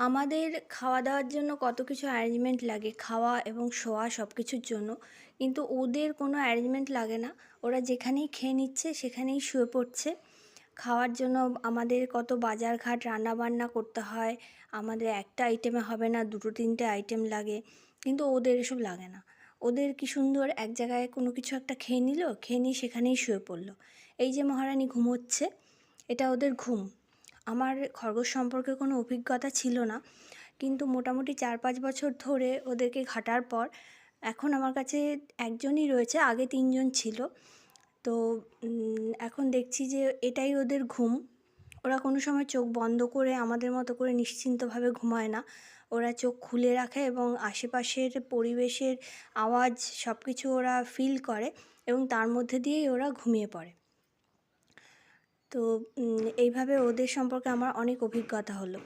আমাদের খাওয়া-দাওয়ার জন্য কত কিছু অ্যারেঞ্জমেন্ট লাগে, খাওয়া এবং শোয়া সব কিছুর জন্য। কিন্তু ওদের কোনো অ্যারেঞ্জমেন্ট লাগে না। ওরা যেখানেই খেয়ে নিচ্ছে, সেখানেই শুয়ে পড়ছে। খাওয়ার জন্য আমাদের কত বাজার-ঘাট, রান্নাবান্না করতে হয়। আমাদের একটা আইটেমে হবে না, ২-৩টে আইটেম লাগে। কিন্তু ওদের এসব লাগে না। ওদের কি সুন্দর এক জায়গায় কোনো কিছু একটা খেয়ে নিল, খেয়ে নিয়ে সেখানেই শুয়ে পড়ল। এই যে মহারানী ঘুমোচ্ছে, এটা ওদের ঘুম। আমার খরগোশ সম্পর্কে কোনো অভিজ্ঞতা ছিল না, কিন্তু মোটামুটি ৪-৫ বছর ধরে ওদেরকে ঘাঁটার পর এখন আমার কাছে একজনই রয়েছে, আগে ৩ জন ছিল। তো এখন দেখছি যে এটাই ওদের ঘুম। ওরা কোনো সময় চোখ বন্ধ করে আমাদের মতো করে নিশ্চিন্তভাবে ঘুমায় না। ওরা চোখ খুলে রাখে এবং আশেপাশের পরিবেশের আওয়াজ সব কিছু ওরা ফিল করে এবং তার মধ্যে দিয়েই ওরা ঘুমিয়ে পড়ে। তো এইভাবে ওদের সম্পর্কে আমার অনেক অভিজ্ঞতা হলো।